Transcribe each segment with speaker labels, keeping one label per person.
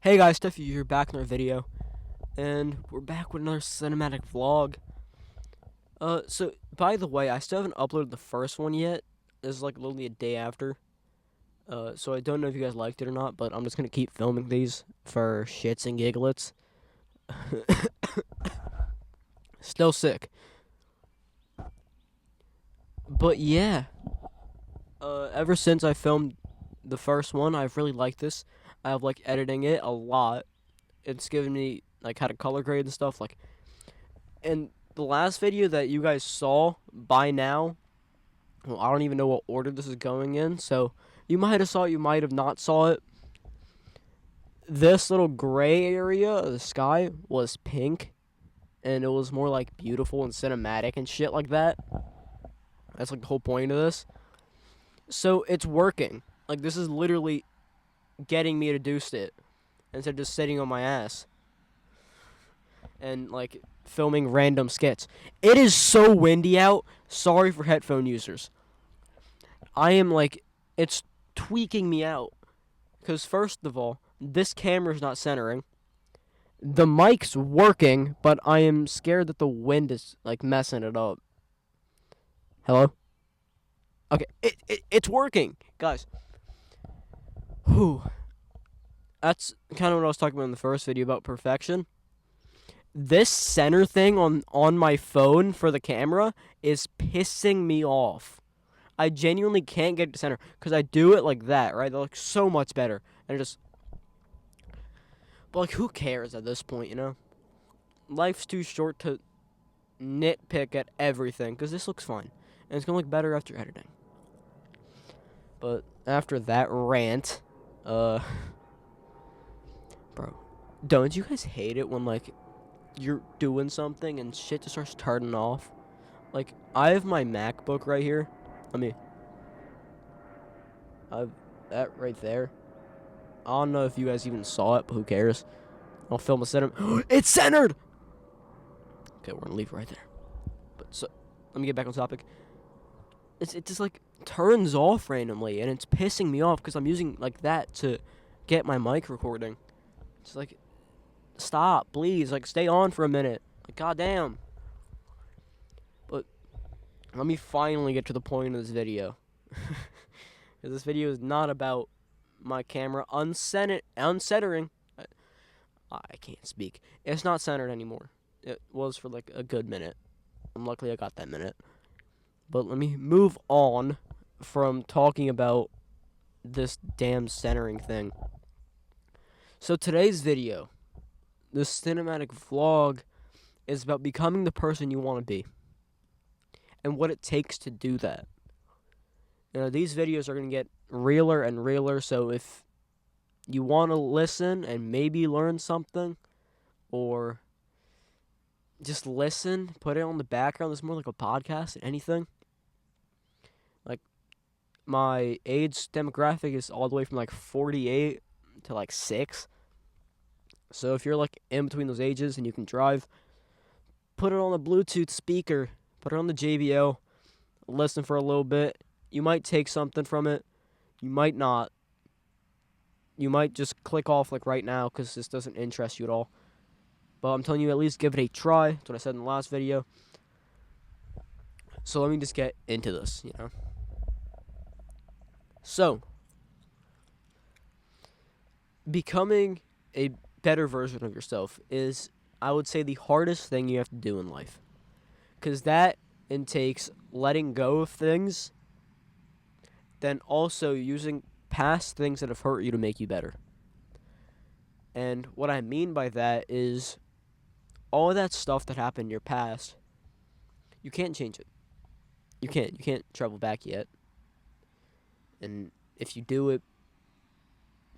Speaker 1: Hey guys, Steffi here, back in our video, and we're back with another cinematic vlog. So by the way, I still haven't uploaded the first one yet. This is like literally a day after. So I don't know if you guys liked it or not, but I'm just gonna keep filming these for shits and gigglets. Still sick, but yeah. Ever since I filmed the first one, I've really liked this. I have like editing it a lot. It's given me like how to color grade and stuff like. And the last video that you guys saw by now, well, I don't even know what order this is going in, so you might have saw it, you might have not saw it. This little gray area of the sky was pink, and it was more like beautiful and cinematic and shit like that. That's like the whole point of this. So it's working. Like this is literally getting me to do shit instead of just sitting on my ass and like filming random skits. It is so windy out. Sorry for headphone users. I am like, it's tweaking me out. Because first of all, this camera's not centering. The mic's working, but I am scared that the wind is like messing it up. Hello? Okay, it's working, guys. Whew. That's kind of what I was talking about in the first video about perfection. This center thing on my phone for the camera is pissing me off. I genuinely can't get it to center because I do it like that, right? They look so much better. And but like, who cares at this point, you know? Life's too short to nitpick at everything because this looks fine. And it's going to look better after editing. But after that rant, bro, don't you guys hate it when, like, you're doing something and shit just starts turning off? Like, I have my MacBook right here. I have that right there. I don't know if you guys even saw it, but who cares? I'll film a center. It's centered! Okay, we're gonna leave it right there. But so, let me get back on topic. It just like turns off randomly, and it's pissing me off because I'm using like that to get my mic recording. It's like, stop, please, like stay on for a minute. Like, goddamn. But let me finally get to the point of this video. Because this video is not about my camera uncentering. I can't speak. It's not centered anymore. It was for like a good minute. And luckily I got that minute. But let me move on from talking about this damn centering thing. So today's video, this cinematic vlog, is about becoming the person you want to be. And what it takes to do that. You know, these videos are going to get realer and realer, so if you want to listen and maybe learn something, or just listen, put it on the background. It's more like a podcast than anything. Like, my age demographic is all the way from like 48 to like 6. So if you're like in between those ages and you can drive, put it on the Bluetooth speaker, put it on the JBL, listen for a little bit. You might take something from it. You might not. You might just click off like right now because this doesn't interest you at all. But I'm telling you, at least give it a try. That's what I said in the last video. So let me just get into this, you know. So, becoming a better version of yourself is, I would say, the hardest thing you have to do in life. Because that takes letting go of things, then also using past things that have hurt you to make you better. And what I mean by that is all of that stuff that happened in your past, you can't change it. You can't travel back yet. And if you do it,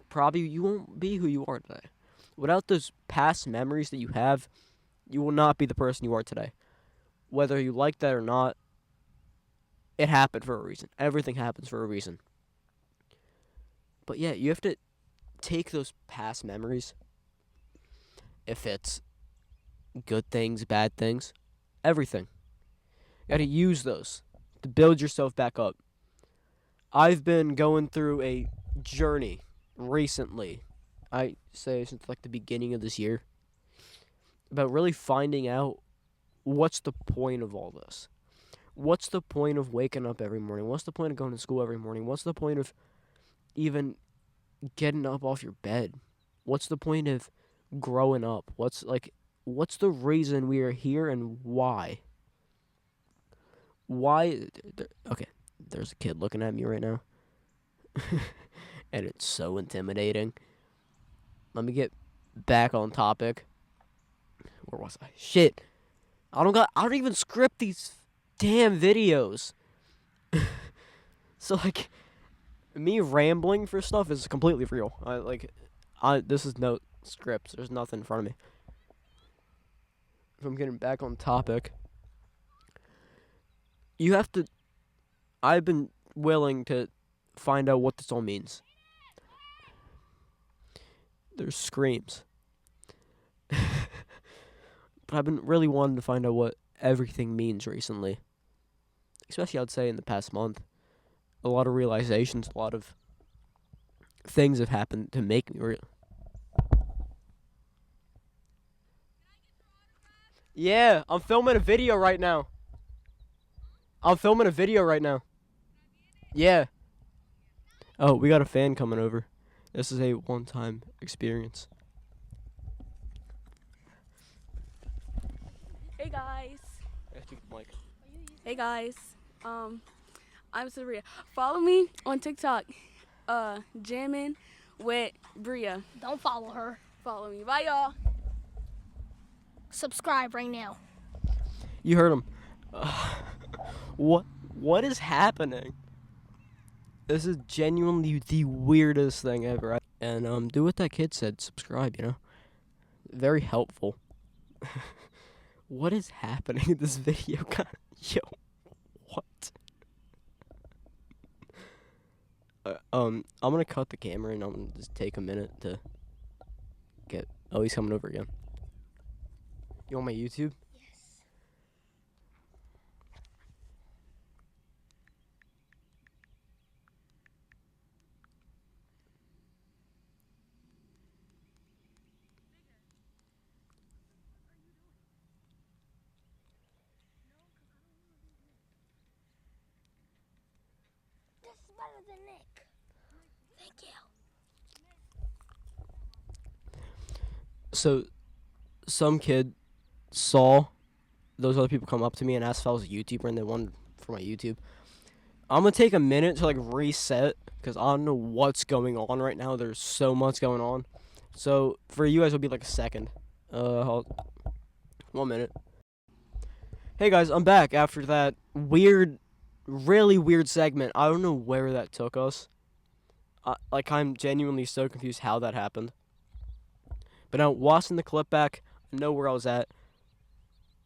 Speaker 1: probably you won't be who you are today. Without those past memories that you have, you will not be the person you are today. Whether you like that or not, it happened for a reason. Everything happens for a reason. But yeah, you have to take those past memories, if it's good things, bad things, everything. You got to use those to build yourself back up. I've been going through a journey recently. I say since like the beginning of this year, about really finding out what's the point of all this. What's the point of waking up every morning? What's the point of going to school every morning? What's the point of even getting up off your bed? What's the point of growing up? What's the reason we are here and why? Why? Okay, there's a kid looking at me right now. And it's so intimidating. Let me get back on topic. Where was I? Shit. I don't even script these damn videos. So like me rambling for stuff is completely real. This is no scripts. There's nothing in front of me. If I'm getting back on topic, I've been willing to find out what this all means. There's screams. But I've been really wanting to find out what everything means recently. Especially, I'd say, in the past month. A lot of realizations, a lot of things have happened to make me real. Yeah, I'm filming a video right now. Yeah. Oh, we got a fan coming over. This is a one-time experience.
Speaker 2: Hey guys.
Speaker 1: Mike.
Speaker 2: Hey guys. I'm Sabria. Follow me on TikTok. Jamming with Bria.
Speaker 3: Don't follow her.
Speaker 2: Follow me. Bye y'all.
Speaker 3: Subscribe right now.
Speaker 1: You heard him. What is happening? This is genuinely the weirdest thing ever. And do what that kid said. Subscribe. Very helpful. What is happening in this video? Yo, what? I'm gonna cut the camera and I'm gonna just take a minute to get. Oh, he's coming over again. You on my YouTube?
Speaker 3: Yes. This is better than Nick. Thank you.
Speaker 1: So, some kid saw those other people come up to me and asked if I was a YouTuber and they wanted for my YouTube. I'm gonna take a minute to reset because I don't know what's going on right now. There's so much going on. So for you guys, it'll be like a second. 1 minute. Hey guys, I'm back after that really weird segment. I don't know where that took us. I'm genuinely so confused how that happened. But now, watching the clip back, I know where I was at.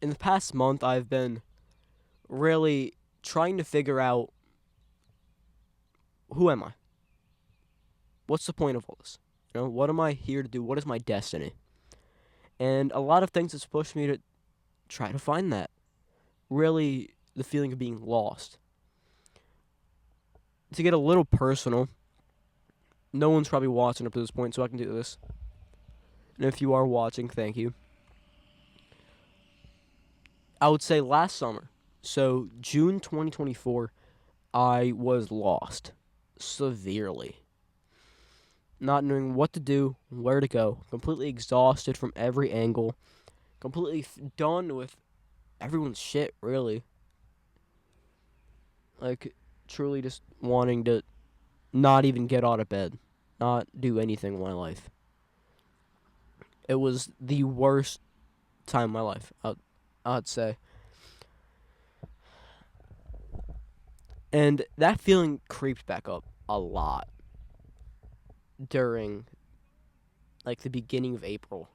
Speaker 1: In the past month, I've been really trying to figure out, who am I? What's the point of all this? What am I here to do? What is my destiny? And a lot of things has pushed me to try to find that. Really, the feeling of being lost. To get a little personal, no one's probably watching up to this point, so I can do this. And if you are watching, thank you. I would say last summer, so June 2024, I was lost severely. Not knowing what to do, where to go, completely exhausted from every angle, completely done with everyone's shit, really. Truly just wanting to not even get out of bed, not do anything in my life. It was the worst time of my life, I'd say. And that feeling creeped back up a lot during the beginning of April.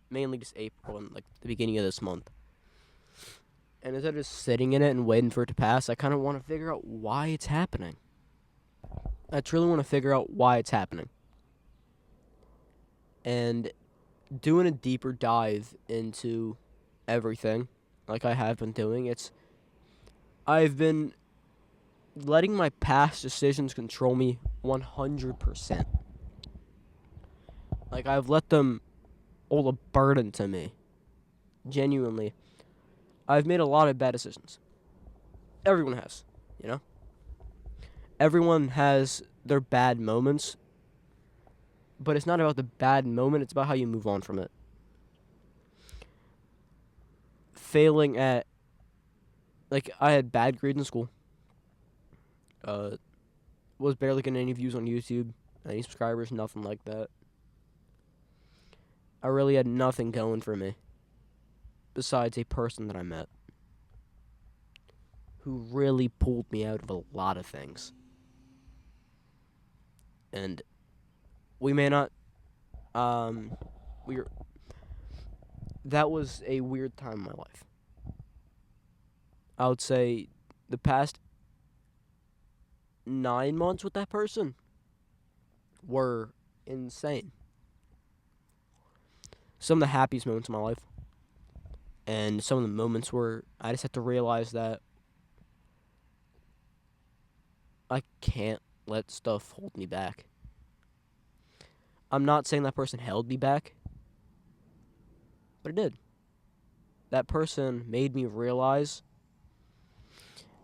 Speaker 1: Mainly just April and the beginning of this month. And instead of just sitting in it and waiting for it to pass, I kind of want to figure out why it's happening. I truly want to figure out why it's happening. And doing a deeper dive into everything, like I have been doing, I've been letting my past decisions control me 100%. Like, I've let them all a burden to me. Genuinely. I've made a lot of bad decisions. Everyone has, you know? Everyone has their bad moments, but it's not about the bad moment, it's about how you move on from it. Failing at, like, I had bad grades in school. Was barely getting any views on YouTube, any subscribers, nothing like that. I really had nothing going for me besides a person that I met who really pulled me out of a lot of things. And we may not, we were, that was a weird time in my life. I would say the past 9 months with that person were insane. Some of the happiest moments of my life. And some of the moments where I just had to realize that I can't let stuff hold me back. I'm not saying that person held me back, but it did. That person made me realize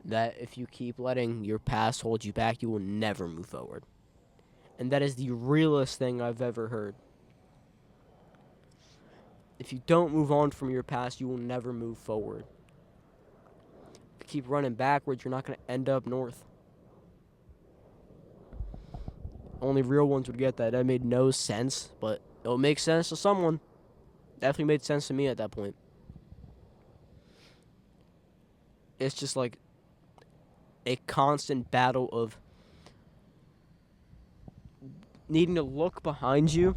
Speaker 1: that if you keep letting your past hold you back, you will never move forward. And that is the realest thing I've ever heard. If you don't move on from your past, you will never move forward. If you keep running backwards, you're not going to end up north. Only real ones would get that. That made no sense, but it'll make sense to someone. Definitely made sense to me at that point. It's just like a constant battle of needing to look behind you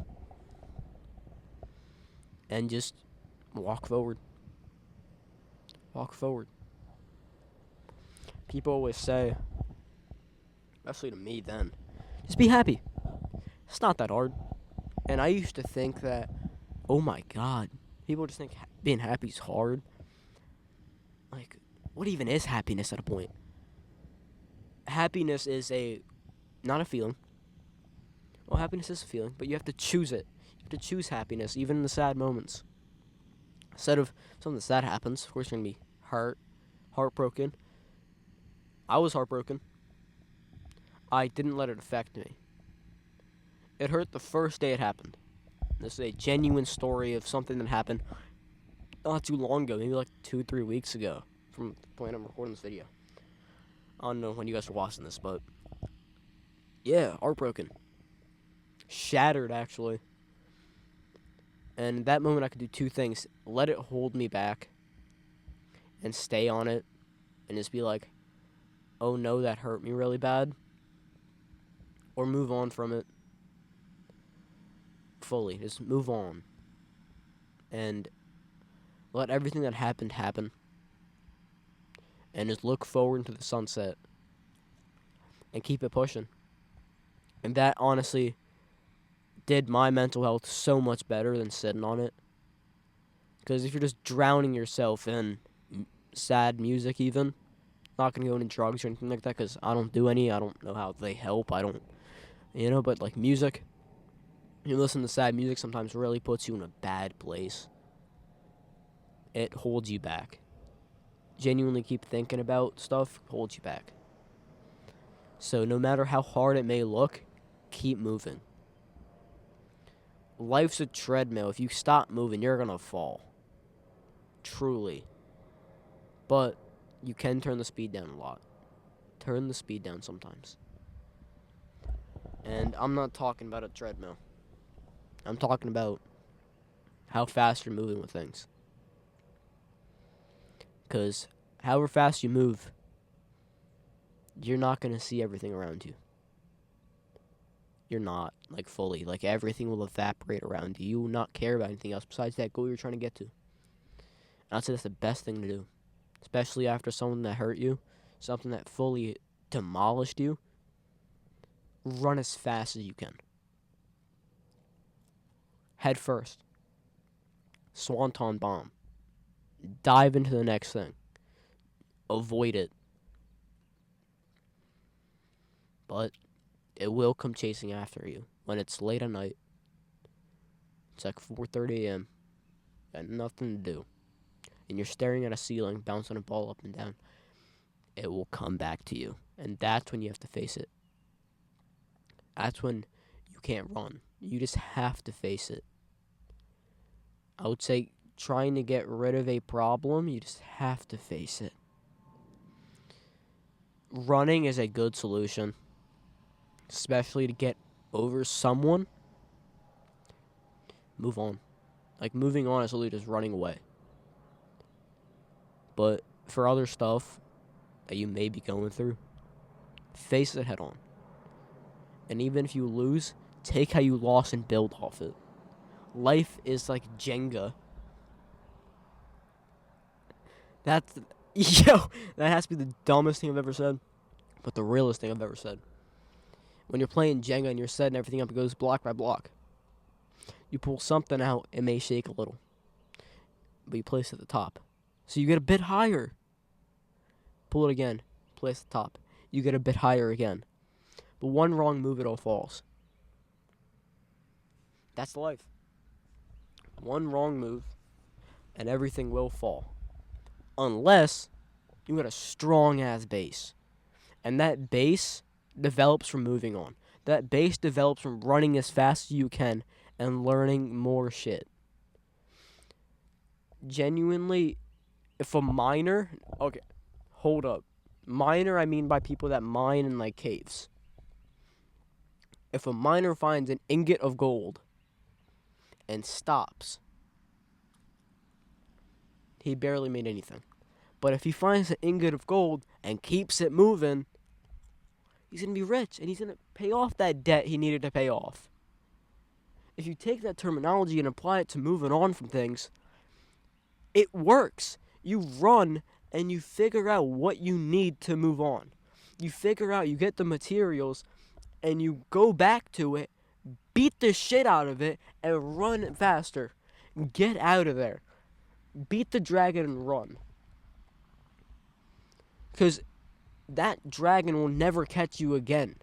Speaker 1: and just walk forward. Walk forward. People always say, especially to me then, just be happy. It's not that hard. And I used to think that, oh my God, people just think being happy is hard. Like, what even is happiness at a point? Happiness is not a feeling. Well, happiness is a feeling, but you have to choose it. You have to choose happiness, even in the sad moments. Instead of something sad happens, of course you're going to be heartbroken. I was heartbroken. I didn't let it affect me. It hurt the first day it happened. This is a genuine story of something that happened not too long ago, maybe like 2-3 weeks ago, from the point I'm recording this video. I don't know when you guys are watching this, but yeah, heartbroken. Shattered, actually. And in that moment, I could do two things. Let it hold me back and stay on it and just be like, oh no, that hurt me really bad. Or move on from it fully. Just move on. And let everything that happened happen. And just look forward into the sunset. And keep it pushing. And that honestly did my mental health so much better than sitting on it. Because if you're just drowning yourself in sad music even, not going to go into drugs or anything like that, because I don't do any. I don't know how they help. I don't, but like music, you listen to sad music sometimes really puts you in a bad place. It holds you back. Genuinely keep thinking about stuff, holds you back. So no matter how hard it may look, keep moving. Life's a treadmill. If you stop moving, you're going to fall. Truly. But you can turn the speed down a lot. Turn the speed down sometimes. And I'm not talking about a treadmill. I'm talking about how fast you're moving with things. Because however fast you move, you're not going to see everything around you. You're not, like, fully. Like, everything will evaporate around you. You will not care about anything else besides that goal you're trying to get to. And I'd say that's the best thing to do. Especially after someone that hurt you. Something that fully demolished you. Run as fast as you can. Head first. Swanton bomb. Dive into the next thing. Avoid it. But it will come chasing after you when it's late at night It's like 4:30 a.m. Got nothing to do. And you're staring at a ceiling, bouncing a ball up and down. It will come back to you. And that's when you have to face it. That's when you can't run. You just have to face it. I would say trying to get rid of a problem, you just have to face it. Running is a good solution, especially to get over someone. Move on. Like, moving on is literally just running away. But for other stuff that you may be going through, face it head on. And even if you lose, take how you lost and build off it. Life is like Jenga. That has to be the dumbest thing I've ever said, but the realest thing I've ever said. When you're playing Jenga and you're setting everything up, it goes block by block. You pull something out, it may shake a little, but you place it at the top. So you get a bit higher. Pull it again, place the top. You get a bit higher again. But one wrong move, it all falls. That's life. One wrong move, and everything will fall. Unless you got a strong-ass base. And that base develops from moving on. That base develops from running as fast as you can and learning more shit. Genuinely, if a miner... Okay, hold up. Miner, I mean by people that mine in, like, caves. If a miner finds an ingot of gold and stops, he barely made anything. But if he finds an ingot of gold and keeps it moving, he's going to be rich, and he's going to pay off that debt he needed to pay off. If you take that terminology and apply it to moving on from things, it works. You run, and you figure out what you need to move on. You figure out, you get the materials, and you go back to it, beat the shit out of it, and run faster. Get out of there. Beat the dragon and run. Because that dragon will never catch you again.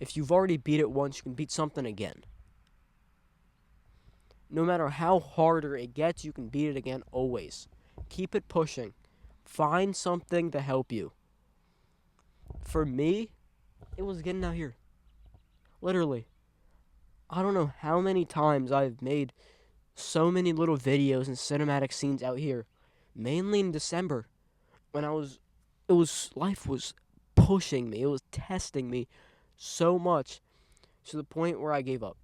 Speaker 1: If you've already beat it once, you can beat something again. No matter how harder it gets, you can beat it again always. Keep it pushing. Find something to help you. For me, it was getting out here. Literally. I don't know how many times I've made so many little videos and cinematic scenes out here. Mainly in December. When life was pushing me. It was testing me so much. To the point where I gave up.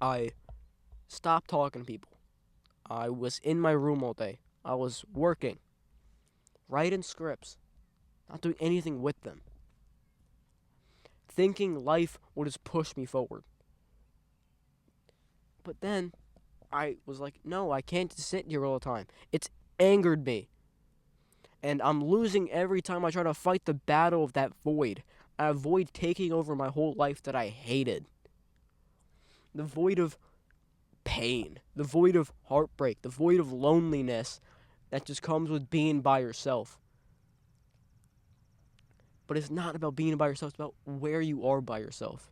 Speaker 1: I stopped talking to people. I was in my room all day. I was working. Writing scripts. Not doing anything with them. Thinking life would just push me forward. But then, I was like, no, I can't just sit here all the time. It's angered me. And I'm losing every time I try to fight the battle of that void. A void taking over my whole life that I hated. The void of pain. The void of heartbreak. The void of loneliness that just comes with being by yourself. But it's not about being by yourself. It's about where you are by yourself.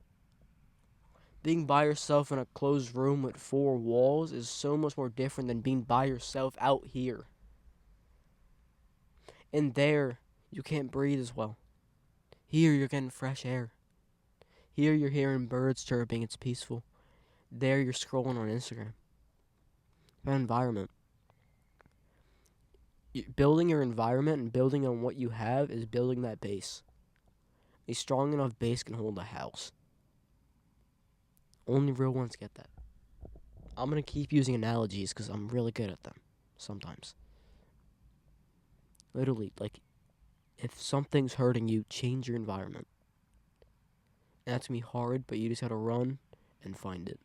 Speaker 1: Being by yourself in a closed room with 4 walls is so much more different than being by yourself out here. And there, you can't breathe as well. Here, you're getting fresh air. Here, you're hearing birds chirping. It's peaceful. There, you're scrolling on Instagram. That environment. Building your environment and building on what you have is building that base. A strong enough base can hold a house. Only real ones get that. I'm going to keep using analogies because I'm really good at them sometimes. Literally, like, if something's hurting you, change your environment. And that's going to be hard, but you just got to run and find it.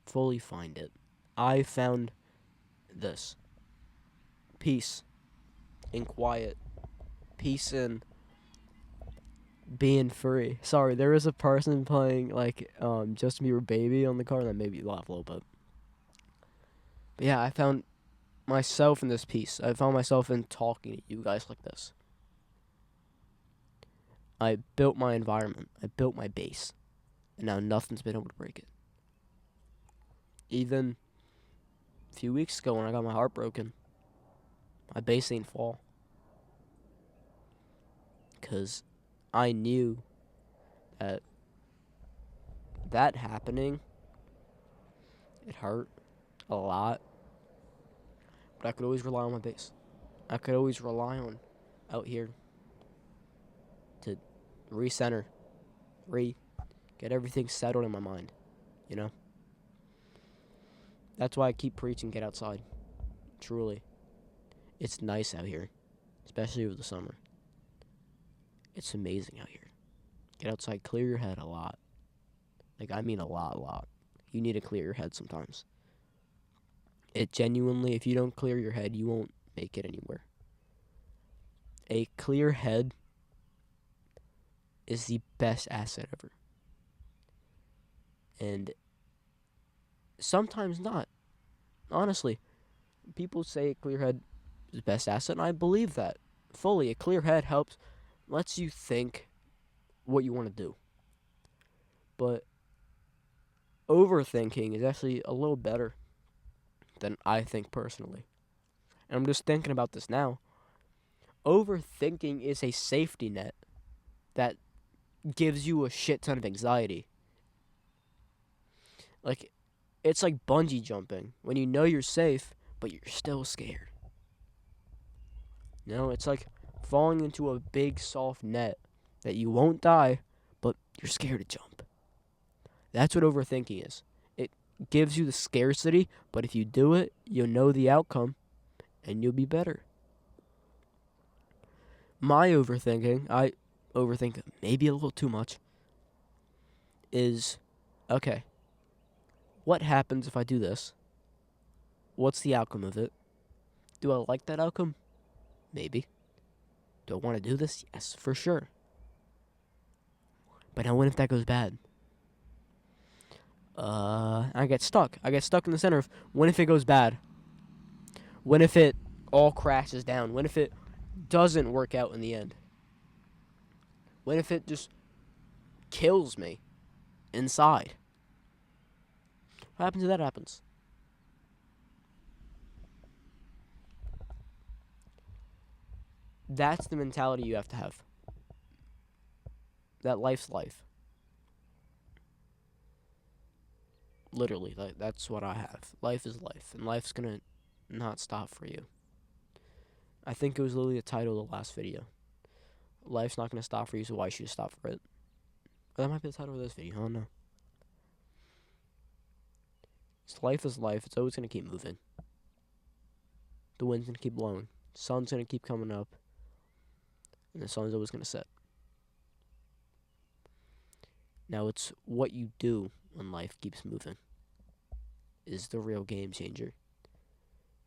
Speaker 1: Fully find it. I found this. Peace in quiet. Peace in being free. Sorry, there is a person playing, like, Justin Bieber Baby on the car, and that made me laugh a little bit. But yeah, I found myself in this piece. I found myself in talking to you guys like this. I built my environment. I built my base. And now nothing's been able to break it. Even a few weeks ago when I got my heart broken, my base ain't fall. Because I knew that happening, it hurt a lot. But I could always rely on my base. I could always rely on out here to recenter, get everything settled in my mind, you know? That's why I keep preaching get outside. Truly. It's nice out here, especially over the summer. It's amazing out here. Get outside, clear your head a lot. Like, I mean a lot. You need to clear your head sometimes. It genuinely, if you don't clear your head, you won't make it anywhere. A clear head is the best asset ever. And sometimes not. Honestly, people say a clear head is the best asset, and I believe that fully. A clear head lets you think what you want to do. But overthinking is actually a little better than I think personally. And I'm just thinking about this now. Overthinking is a safety net that gives you a shit ton of anxiety. Like, it's like bungee jumping. When you know you're safe, but you're still scared. You know, it's like falling into a big soft net that you won't die, but you're scared to jump. That's what overthinking is. It gives you the scarcity, but if you do it, you'll know the outcome, and you'll be better. My overthinking, I overthink maybe a little too much, is, okay, what happens if I do this? What's the outcome of it? Do I like that outcome? Maybe. Do I want to do this? Yes, for sure. But now what if that goes bad? I get stuck. I get stuck in the center of, what if it goes bad? What if it all crashes down? What if it doesn't work out in the end? What if it just kills me inside? What happens if that happens? That's the mentality you have to have. That life's life. Literally, that's what I have. Life is life, and life's gonna not stop for you. I think it was literally the title of the last video. Life's not gonna stop for you, so why should you stop for it? That might be the title of this video, I don't know. Life is life, it's always gonna keep moving. The wind's gonna keep blowing. Sun's gonna keep coming up. And the sun's always gonna set. Now it's what you do when life keeps moving is the real game changer.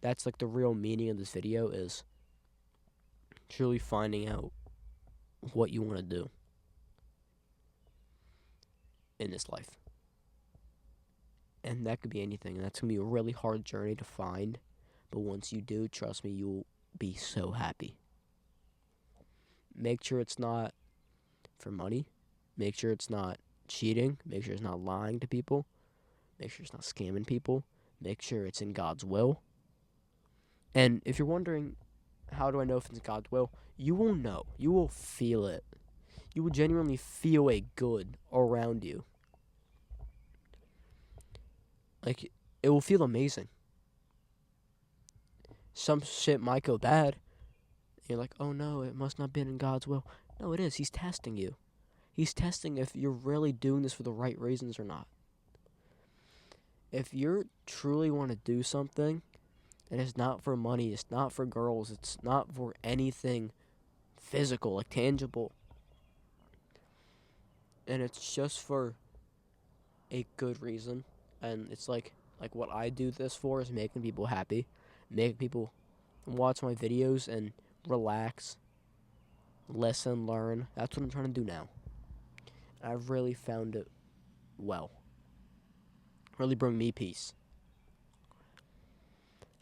Speaker 1: That's like the real meaning of this video, is truly finding out what you want to do in this life. And that could be anything. That's going to be a really hard journey to find. But once you do, trust me, you'll be so happy. Make sure it's not for money. Make sure it's not cheating. Make sure it's not lying to people. Make sure it's not scamming people. Make sure it's in God's will. And if you're wondering, how do I know if it's in God's will? You will know. You will feel it. You will genuinely feel a good around you. Like, it will feel amazing. Some shit might go bad. You're like, oh no, it must not have been in God's will. No, it is. He's testing you. He's testing if you're really doing this for the right reasons or not. If you truly want to do something, and it's not for money, it's not for girls, it's not for anything physical, like tangible, and it's just for a good reason, and it's like what I do this for is making people happy, making people watch my videos and relax, listen, learn. That's what I'm trying to do now. I've really found it well. Really bring me peace.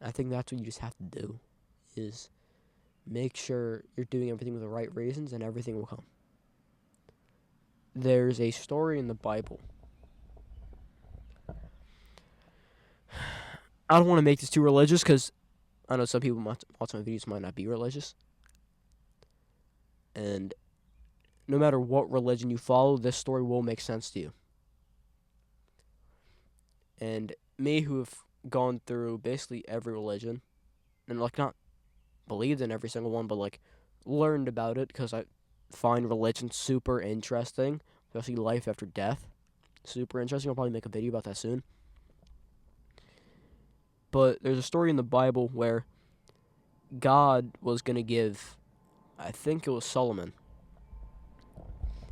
Speaker 1: I think that's what you just have to do, is make sure you're doing everything with the right reasons, and everything will come. There's a story in the Bible I don't want to make this too religious because I know some people watching my videos might not be religious. And no matter what religion you follow, this story will make sense to you. And me, who have gone through basically every religion, and like not believed in every single one, but like learned about it because I find religion super interesting, especially life after death. Super interesting. I'll probably make a video about that soon. But there's a story in the Bible where God was going to give, I think it was Solomon.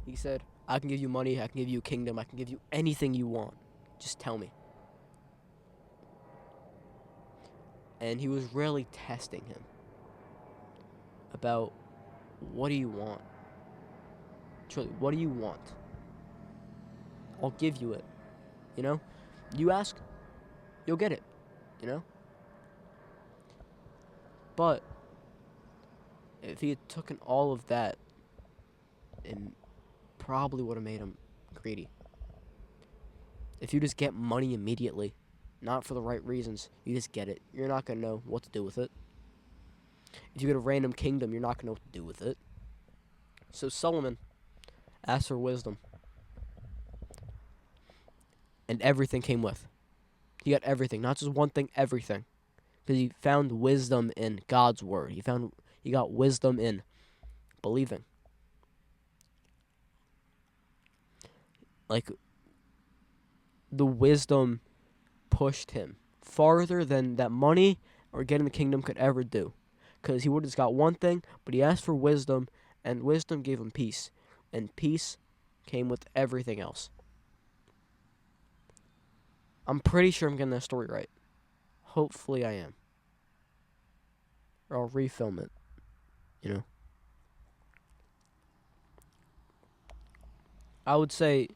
Speaker 1: He said, I can give you money, I can give you a kingdom, I can give you anything you want. Just tell me. And he was really testing him about, what do you want? Truly, what do you want? I'll give you it. You know? You ask, you'll get it. You know? But if he had taken all of that, it probably would have made him greedy. If you just get money immediately, not for the right reasons, you just get it, you're not going to know what to do with it. If you get a random kingdom, you're not going to know what to do with it. So Solomon asked for wisdom. And everything came with. He got everything, not just one thing, everything. Because he found wisdom in God's word. He got wisdom in believing. Like, the wisdom pushed him farther than that money or getting the kingdom could ever do. Because he would have just got one thing, but he asked for wisdom, and wisdom gave him peace. And peace came with everything else. I'm pretty sure I'm getting that story right. Hopefully I am. Or I'll refilm it. You know? I would say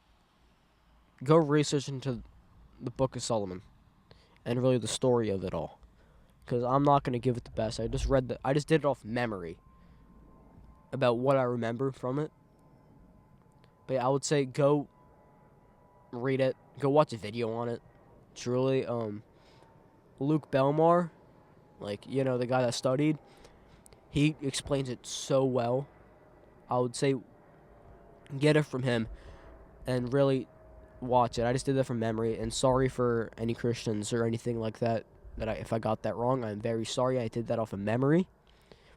Speaker 1: go research into the Book of Solomon and really the story of it all. Because I'm not going to give it the best. I just did it off memory about what I remember from it. But yeah, I would say go read it. Go watch a video on it. Truly, Luke Belmar, like, you know, the guy that studied, he explains it so well. I would say get it from him and really watch it. I just did that from memory, and sorry for any Christians or anything like that, if I got that wrong, I'm very sorry. I did that off of memory.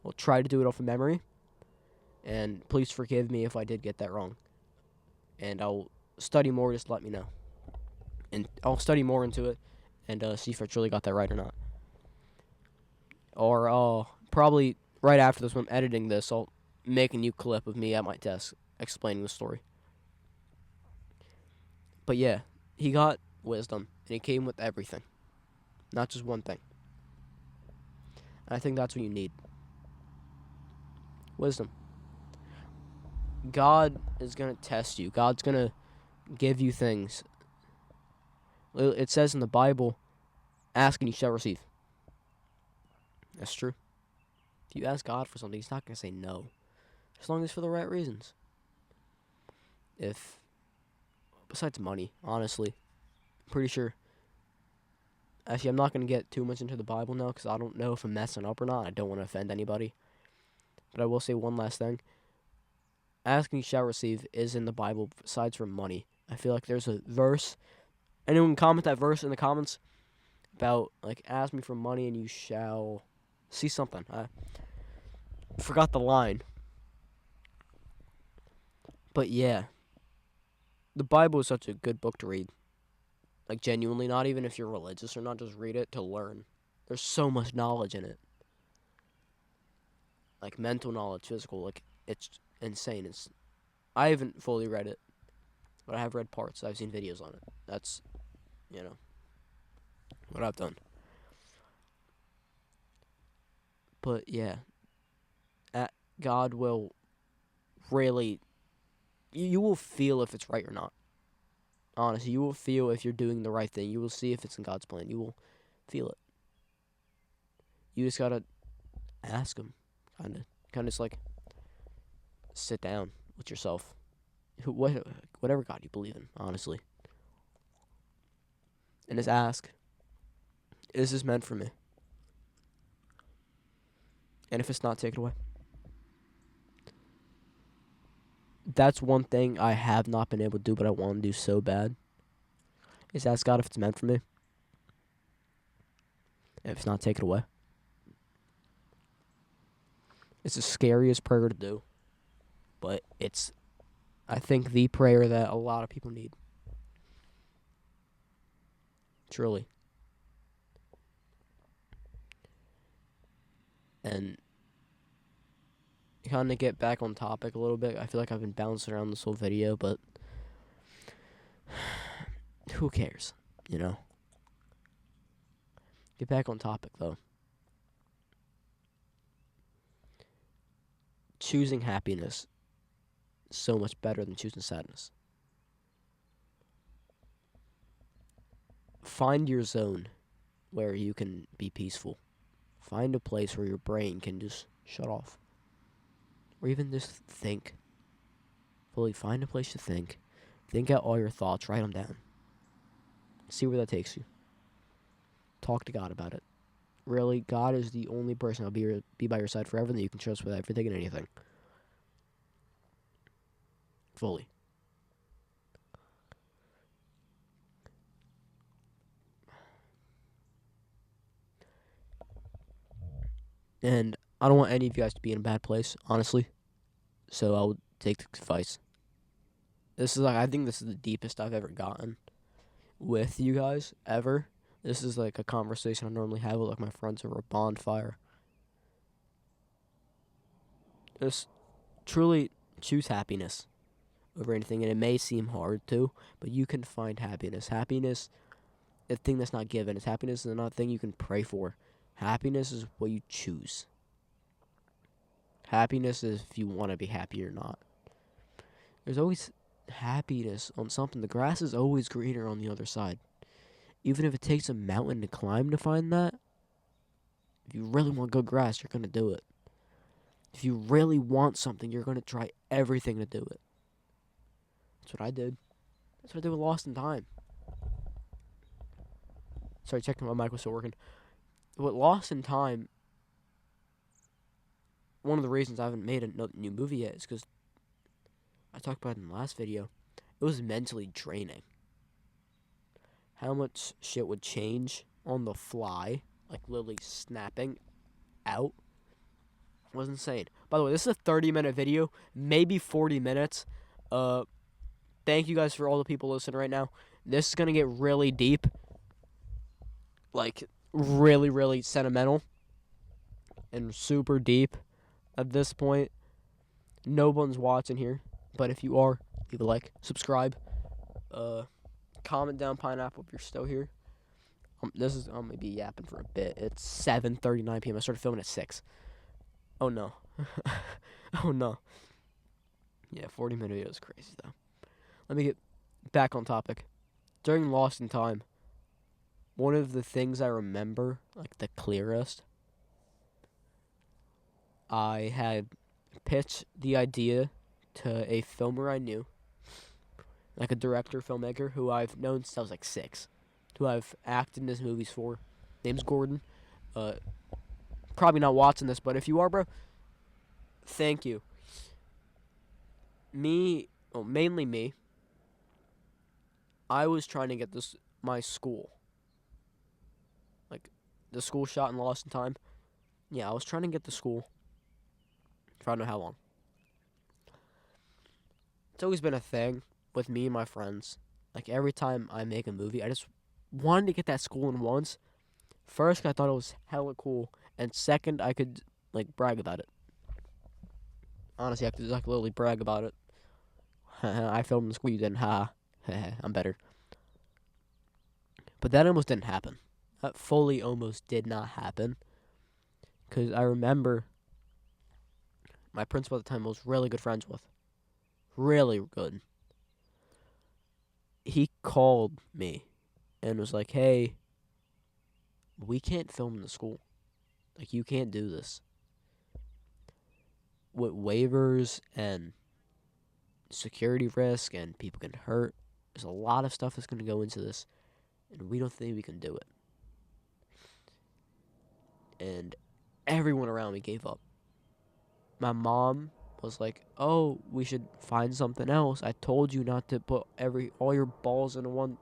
Speaker 1: Well, try to do it off of memory. And please forgive me if I did get that wrong. And I'll study more, just let me know. And I'll study more into it and see if I truly got that right or not. Or probably right after this, when I'm editing this, I'll make a new clip of me at my desk explaining the story. But yeah, he got wisdom, and it came with everything. Not just one thing. And I think that's what you need. Wisdom. God is going to test you. God's going to give you things. It says in the Bible, ask and you shall receive. That's true. If you ask God for something, he's not going to say no. As long as it's for the right reasons. Besides money, honestly, I'm pretty sure. Actually, I'm not going to get too much into the Bible now because I don't know if I'm messing up or not. I don't want to offend anybody. But I will say one last thing. Ask and you shall receive is in the Bible besides for money. I feel like there's a verse. Anyone comment that verse in the comments about, like, ask me for money and you shall see something. I forgot the line. But yeah, the Bible is such a good book to read. Like, genuinely, not even if you're religious or not, just read it to learn. There's so much knowledge in it. Like, mental knowledge, physical, like, it's insane. I haven't fully read it, but I have read parts. I've seen videos on it. That's, you know, what I've done. But yeah, God will really, you will feel if it's right or not. Honestly, you will feel if you're doing the right thing. You will see if it's in God's plan. You will feel it. You just gotta ask him, kind of just like sit down with yourself. Whatever God you believe in, honestly. And just ask. Is this meant for me? And if it's not, take it away. That's one thing I have not been able to do, but I want to do so bad. Is ask God if it's meant for me. And if it's not, take it away. It's the scariest prayer to do. But it's, I think, the prayer that a lot of people need. Truly. And kind of get back on topic a little bit. I feel like I've been bouncing around this whole video, but who cares, you know? Get back on topic, though. Choosing happiness is so much better than choosing sadness. Find your zone where you can be peaceful. Find a place where your brain can just shut off. Or even just think. Fully find a place to think. Think out all your thoughts. Write them down. See where that takes you. Talk to God about it. Really, God is the only person that'll be by your side forever that you can trust with everything and anything. Fully. And I don't want any of you guys to be in a bad place, honestly. So I'll take the advice. This is I think this is the deepest I've ever gotten with you guys, ever. This is like a conversation I normally have with my friends over a bonfire. Just truly choose happiness over anything, and it may seem hard to, but you can find happiness. Happiness, a thing that's not given. It's happiness is not a thing you can pray for. Happiness is what you choose. Happiness is if you want to be happy or not. There's always happiness on something. The grass is always greener on the other side. Even if it takes a mountain to climb to find that, if you really want good grass, you're going to do it. If you really want something, you're going to try everything to do it. That's what I did. That's what I did with Lost in Time. Sorry, checking my mic was still working. With Lost in Time, one of the reasons I haven't made a new movie yet is because I talked about it in the last video. It was mentally draining. How much shit would change on the fly, like literally snapping out, was insane. By the way, this is a 30-minute video, maybe 40 minutes. Thank you guys for all the people listening right now. This is gonna get really deep, like really, really sentimental and super deep at this point. No one's watching here, but if you are, leave a like, subscribe, comment down pineapple if you're still here. I'm gonna be yapping for a bit. It's 7:39 p.m. I started filming at 6. Oh no. Oh no. Yeah, 40-minute video is crazy though. Let me get back on topic. During Lost in Time, one of the things I remember, like the clearest, I had pitched the idea to a filmer I knew, like a director, filmmaker, who I've known since I was like 6, who I've acted in his movies for. Name's Gordon. Probably not watching this, but if you are, bro, thank you. Mainly me. I was trying to get my school, like the school shot in Lost in Time. Yeah, I was trying to get the school for I don't know how long. It's always been a thing with me and my friends. Like every time I make a movie, I just wanted to get that school in once. First, I thought it was hella cool, and second, I could like brag about it. Honestly, I could literally brag about it. I filmed in the school, you didn't. Ha. I'm better. But that almost didn't happen. That fully almost did not happen. Because I remember my principal at the time I was really good friends with. Really good. He called me and was like, hey, we can't film in the school. Like, you can't do this. With waivers and security risk and people get hurt, there's a lot of stuff that's going to go into this, and we don't think we can do it. and everyone around me gave up. My mom was like, "Oh, we should find something else. I told you not to put all your balls in one."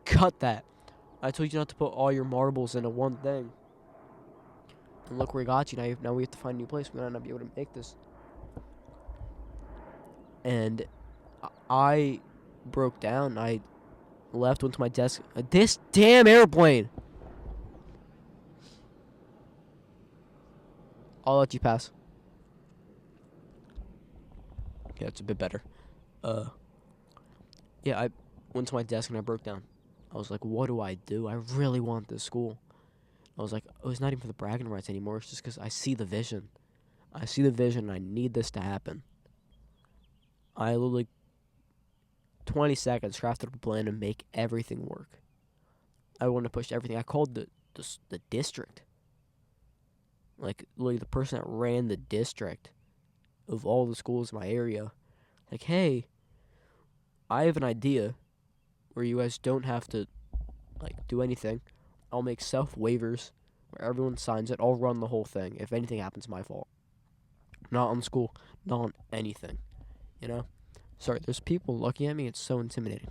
Speaker 1: Cut that. I told you not to put all your marbles into one thing. And look where it got you. Now we have to find a new place. We might not be able to make this. And I broke down. I left, went to my desk. This damn airplane! I'll let you pass. Yeah, it's a bit better. Yeah, I went to my desk and I broke down. I was like, what do I do? I really want this school. I was like, oh, it's not even for the bragging rights anymore. It's just because I see the vision. I see the vision and I need this to happen. I literally, 20 seconds, crafted a plan to make everything work. I wanted to push everything. I called the district. Like, literally the person that ran the district of all the schools in my area. Like, hey, I have an idea where you guys don't have to, like, do anything. I'll make self-waivers where everyone signs it. I'll run the whole thing. If anything happens, my fault. Not on school, not on anything. You know? Sorry, there's people looking at me. It's so intimidating.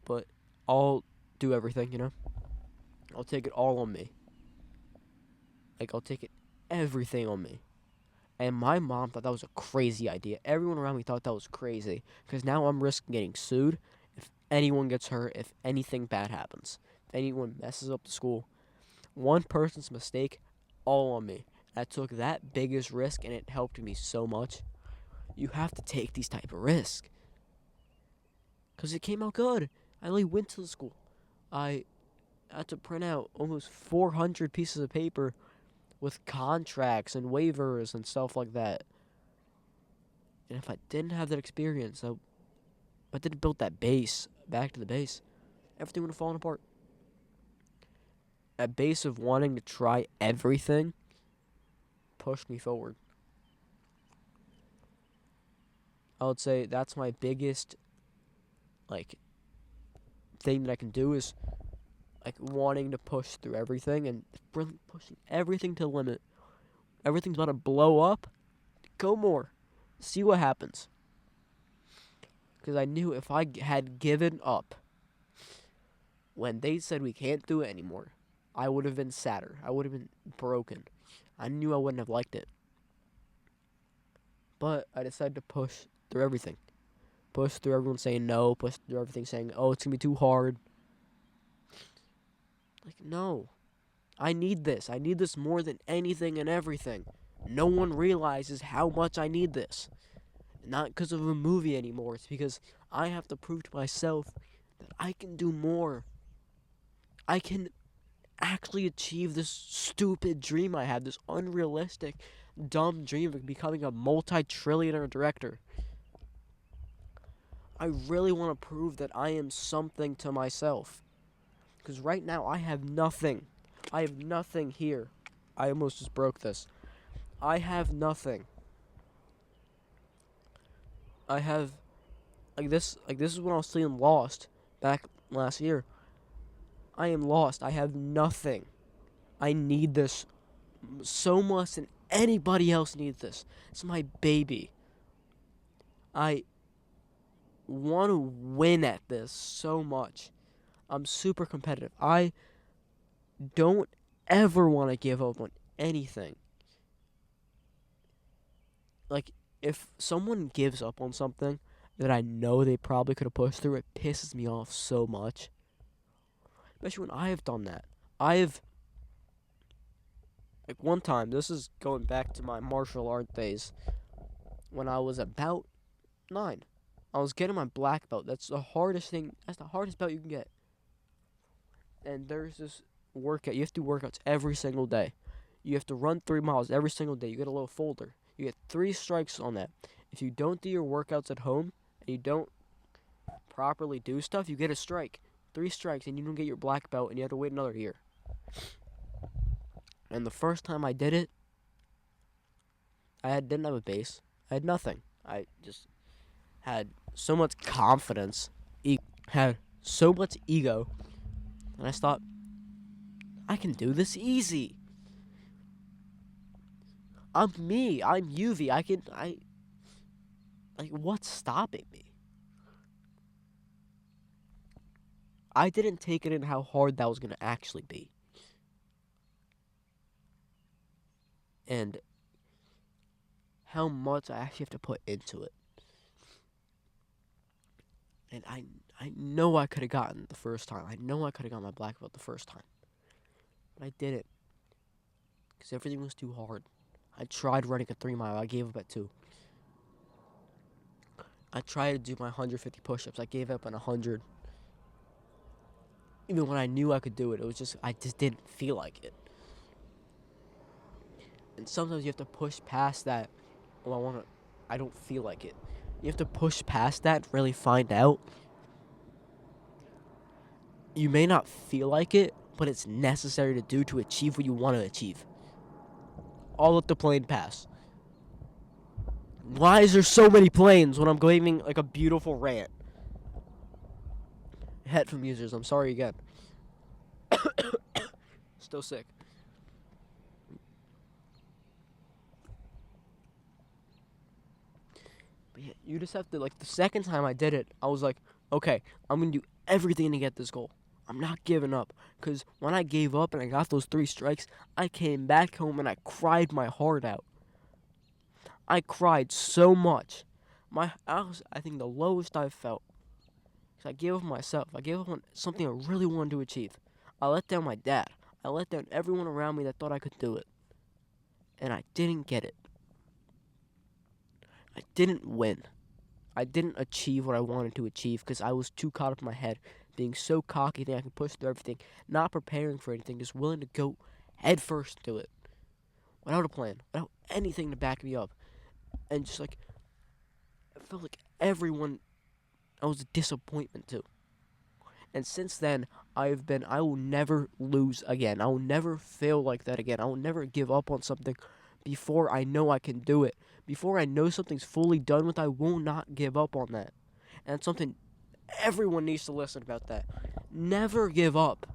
Speaker 1: But I'll do everything, you know? I'll take it all on me. Like, I'll take everything on me. And my mom thought that was a crazy idea. Everyone around me thought that was crazy. Because now I'm risking getting sued if anyone gets hurt, if anything bad happens. If anyone messes up the school. One person's mistake, all on me. I took that biggest risk, and it helped me so much. You have to take these type of risks. Because it came out good. I literally went to the school. I had to print out almost 400 pieces of paper with contracts and waivers and stuff like that. And if I didn't have that experience, I didn't build that base, back to the base, everything would have fallen apart. That base of wanting to try everything pushed me forward. I would say that's my biggest, thing that I can do is, wanting to push through everything and really pushing everything to the limit. Everything's about to blow up. Go more. See what happens. Because I knew if I had given up when they said we can't do it anymore, I would have been sadder. I would have been broken. I knew I wouldn't have liked it. But I decided to push through everything. Push through everyone saying no. Push through everything saying, oh, it's going to be too hard. No. I need this. I need this more than anything and everything. No one realizes how much I need this. Not because of a movie anymore. It's because I have to prove to myself that I can do more. I can actually achieve this stupid dream I had. This unrealistic, dumb dream of becoming a multi-trillionaire director. I really want to prove that I am something to myself. Because right now, I have nothing. I have nothing here. I almost just broke this. I have nothing. I have, this is when I was seeing Lost back last year. I am lost. I have nothing. I need this so much than anybody else needs this. It's my baby. I want to win at this so much. I'm super competitive. I don't ever want to give up on anything. If someone gives up on something that I know they probably could have pushed through, it pisses me off so much. Especially when I have done that. One time, this is going back to my martial art days, when I was about 9. I was getting my black belt. That's the hardest thing. That's the hardest belt you can get. And there's this workout. You have to do workouts every single day. You have to run 3 miles every single day. You get a little folder. You get 3 strikes on that. If you don't do your workouts at home, and you don't properly do stuff, you get a strike. 3 strikes, and you don't get your black belt, and you have to wait another year. And the first time I did it, didn't have a base. I had nothing. I just had so much confidence, had so much ego, and I thought, I can do this easy. I'm me. I'm UV. Like, what's stopping me? I didn't take it in how hard that was going to actually be. And how much I actually have to put into it. And I know I could have gotten it the first time. I know I could have gotten my black belt the first time. But I didn't. Because everything was too hard. I tried running a 3 mile. I gave up at 2. I tried to do my 150 push-ups. I gave up on 100. Even when I knew I could do it, I just didn't feel like it. And sometimes you have to push past that. Oh, I don't feel like it. You have to push past that and really find out. You may not feel like it, but it's necessary to do to achieve what you want to achieve. I'll let the plane pass. Why is there so many planes when I'm giving like a beautiful rant? Headphone users, I'm sorry again. Still sick. But yeah, you just have to, like, the second time I did it, I was like, okay, I'm going to do everything to get this goal. I'm not giving up. Because when I gave up and I got those 3 strikes, I came back home and I cried my heart out. I cried so much. I think the lowest I've felt. Because I gave up on myself. I gave up on something I really wanted to achieve. I let down my dad. I let down everyone around me that thought I could do it. And I didn't get it. I didn't win. I didn't achieve what I wanted to achieve because I was too caught up in my head, being so cocky that I can push through everything, not preparing for anything, just willing to go head first to it. Without a plan, without anything to back me up. And just like, I felt like everyone, I was a disappointment to. And since then, I will never lose again. I will never fail like that again. I will never give up on something before I know I can do it. Before I know something's fully done with, I will not give up on that. And it's something everyone needs to listen about that. Never give up.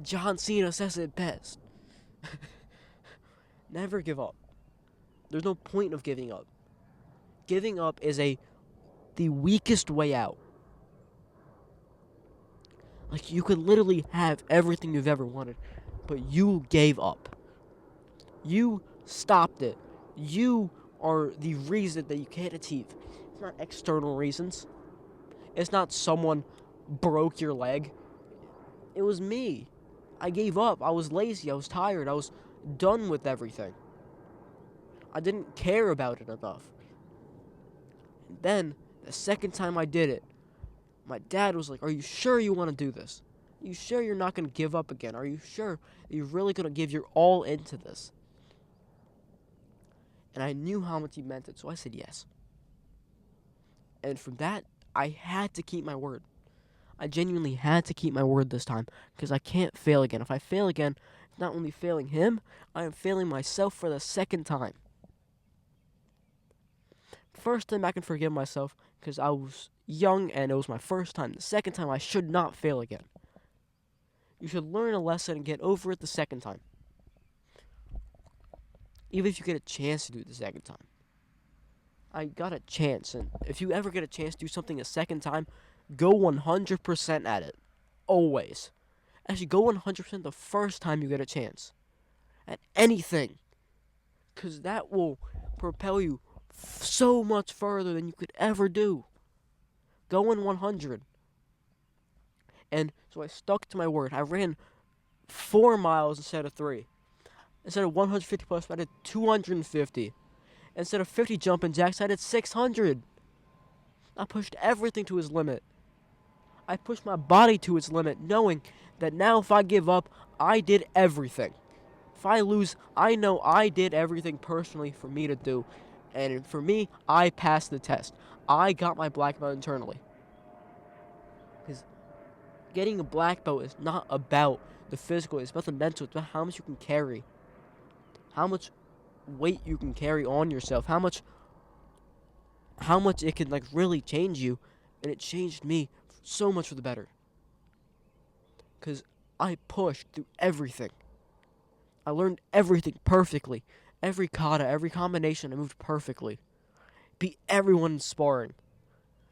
Speaker 1: John Cena says it best. Never give up. There's no point of giving up. Giving up is the weakest way out. Like, you could literally have everything you've ever wanted, but you gave up. You stopped it. You are the reason that you can't achieve. It's not external reasons. It's not someone broke your leg. It was me. I gave up. I was lazy. I was tired. I was done with everything. I didn't care about it enough. And then, the second time I did it, my dad was like, "Are you sure you want to do this? Are you sure you're not going to give up again? Are you sure you're really going to give your all into this?" And I knew how much he meant it, so I said yes. And from that, I had to keep my word. I genuinely had to keep my word this time, because I can't fail again. If I fail again, it's not only failing him, I am failing myself for the second time. First time I can forgive myself, because I was young and it was my first time. The second time, I should not fail again. You should learn a lesson and get over it the second time. Even if you get a chance to do it the second time. I got a chance, and if you ever get a chance to do something a second time, go 100% at it. Always. Actually, go 100% the first time you get a chance. At anything. Because that will propel you so much further than you could ever do. Go in 100. And so I stuck to my word. I ran 4 miles instead of 3. Instead of 150 plus, I did 250. Instead of 50 jumping jacks, I did 600. I pushed everything to its limit. I pushed my body to its limit, knowing that now if I give up, I did everything. If I lose, I know I did everything personally for me to do. And for me, I passed the test. I got my black belt internally. Because getting a black belt is not about the physical, it's about the mental, it's about how much you can carry. How much weight you can carry on yourself, how much it can like really change you. And it changed me so much for the better. Because I pushed through everything. I learned everything perfectly. Every kata, every combination, I moved perfectly. Beat everyone in sparring.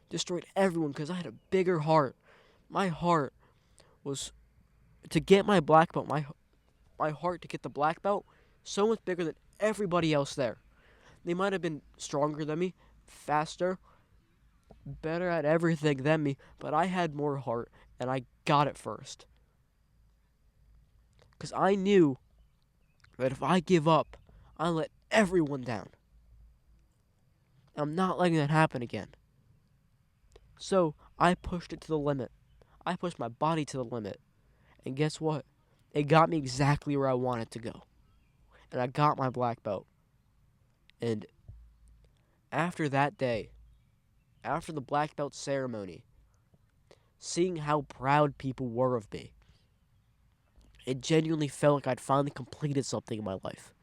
Speaker 1: Destroyed everyone because I had a bigger heart. My heart was to get my black belt. My heart to get the black belt so much bigger than everybody else there. They might have been stronger than me, faster, better at everything than me, but I had more heart and I got it first. Because I knew that if I give up, I let everyone down. I'm not letting that happen again. So I pushed it to the limit. I pushed my body to the limit. And guess what? It got me exactly where I wanted to go. And I got my black belt. And after that day, after the black belt ceremony, seeing how proud people were of me, it genuinely felt like I'd finally completed something in my life.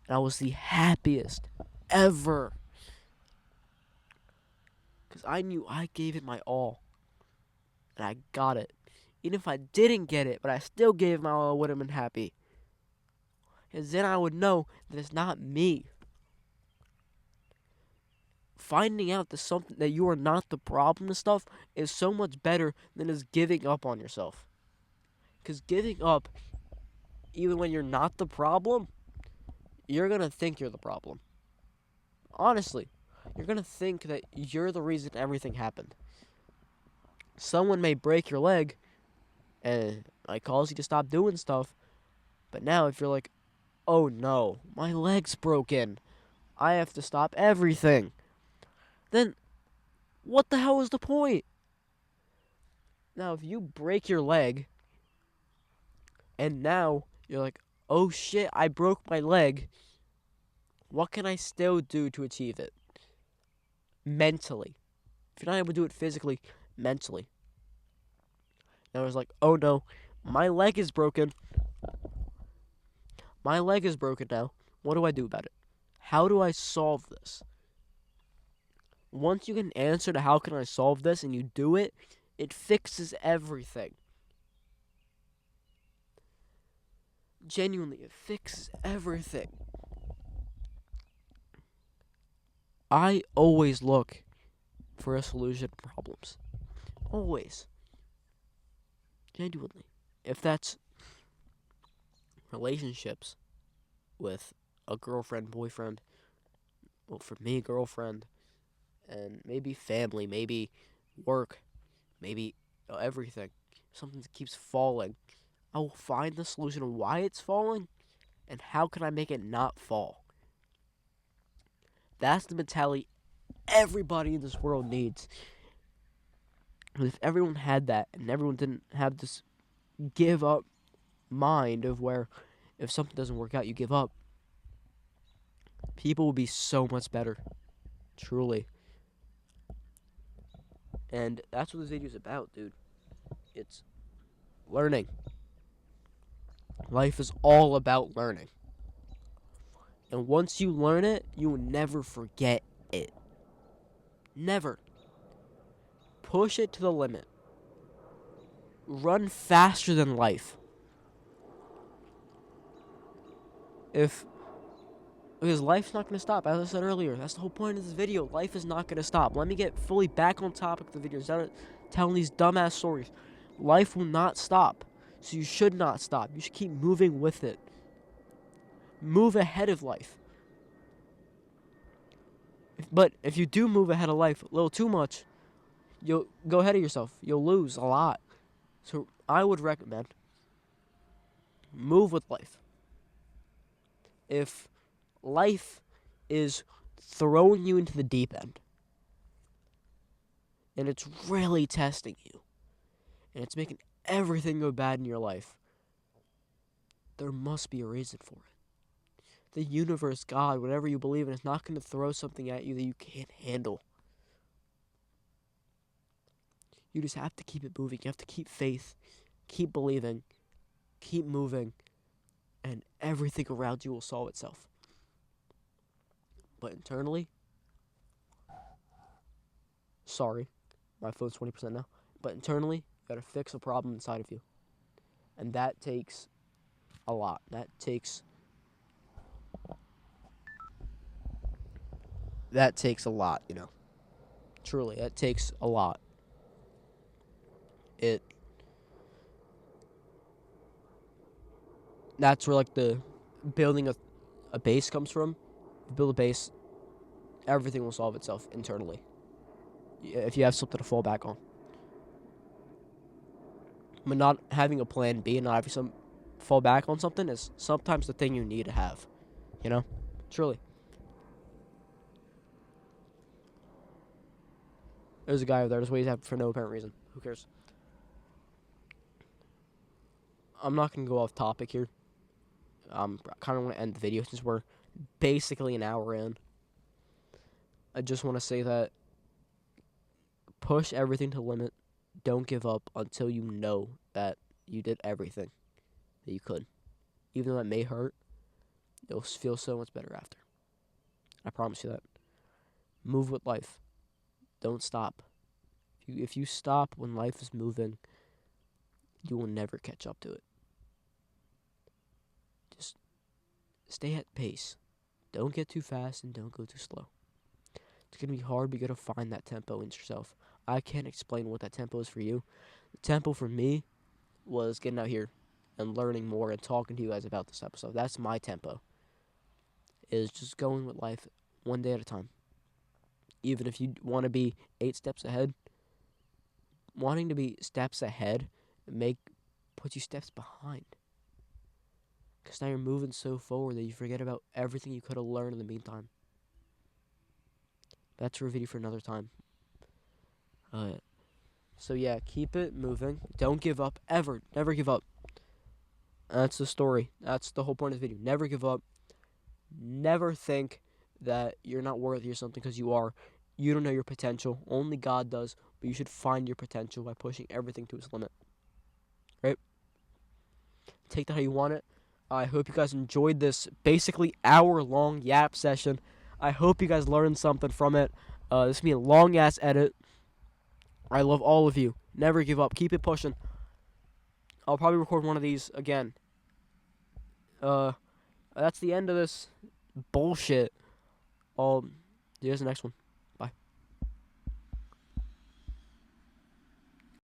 Speaker 1: And I was the happiest ever. Because I knew I gave it my all. And I got it. Even if I didn't get it, but I still gave my all, I would have been happy. Because then I would know that it's not me. Finding out that you are not the problem and stuff is so much better than just giving up on yourself. Because giving up, even when you're not the problem, you're going to think you're the problem. Honestly, you're going to think that you're the reason everything happened. Someone may break your leg and it cause you to stop doing stuff. But now if you're like, oh no, my leg's broken, I have to stop everything, then what the hell is the point? Now if you break your leg and now you're like, oh shit, I broke my leg, what can I still do to achieve it? Mentally. If you're not able to do it physically, mentally. Now it's like, oh no, my leg is broken. My leg is broken now. What do I do about it? How do I solve this? Once you get an answer to how can I solve this and you do it, it fixes everything. Genuinely, it fixes everything. I always look for a solution to problems. Always. Genuinely. If that's relationships with a girlfriend, boyfriend, well, for me, girlfriend, and maybe family, maybe work, maybe everything. Something that keeps falling. I will find the solution of why it's falling and how can I make it not fall. That's the mentality everybody in this world needs. If everyone had that and everyone didn't have this give up mind of where if something doesn't work out, you give up, people will be so much better. Truly. And that's what this video is about, dude. It's learning. Life is all about learning. And once you learn it, you will never forget it. Never. Push it to the limit. Run faster than life. Because life's not going to stop. As I said earlier, that's the whole point of this video. Life is not going to stop. Let me get fully back on topic of the video. Instead of telling these dumbass stories. Life will not stop. So you should not stop. You should keep moving with it. Move ahead of life. But if you do move ahead of life a little too much, you'll go ahead of yourself. You'll lose a lot. So I would recommend move with life. If life is throwing you into the deep end and it's really testing you and it's making everything go bad in your life, there must be a reason for it. The universe, God, whatever you believe in, is not going to throw something at you that you can't handle. You just have to keep it moving. You have to keep faith, keep believing, keep moving, and everything around you will solve itself. But internally, sorry, my phone's 20% now, but internally, you gotta fix a problem inside of you. And that takes a lot. That takes a lot, you know. Truly, that takes a lot. That's where like the building a base comes from. You build a base, everything will solve itself internally. If you have something to fall back on. But not having a plan B and not having some fall back on something is sometimes the thing you need to have. You know? Truly. There's a guy over there just waiting for no apparent reason. Who cares? I'm not going to go off topic here. I kind of want to end the video since we're basically an hour in. I just want to say that push everything to the limit. Don't give up until you know that you did everything that you could. Even though that may hurt, you'll feel so much better after. I promise you that. Move with life. Don't stop. If you stop when life is moving, you will never catch up to it. Just stay at pace. Don't get too fast and don't go too slow. It's going to be hard, but you got to find that tempo in yourself. I can't explain what that tempo is for you. The tempo for me was getting out here and learning more and talking to you guys about this episode. That's my tempo. Is just going with life one day at a time. Even if you want to be 8 steps ahead, wanting to be steps ahead puts you steps behind. Because now you're moving so forward that you forget about everything you could have learned in the meantime. That's for a video for another time. So yeah, keep it moving. Don't give up, ever. Never give up. That's the story. That's the whole point of the video. Never give up. Never think that you're not worthy or something, because you are. You don't know your potential. Only God does. But you should find your potential by pushing everything to its limit. Right? Take that how you want it. I hope you guys enjoyed this basically hour-long yap session. I hope you guys learned something from it. This is going to be a long-ass edit. I love all of you. Never give up. Keep it pushing. I'll probably record one of these again. That's the end of this bullshit. I'll see you guys in the next one.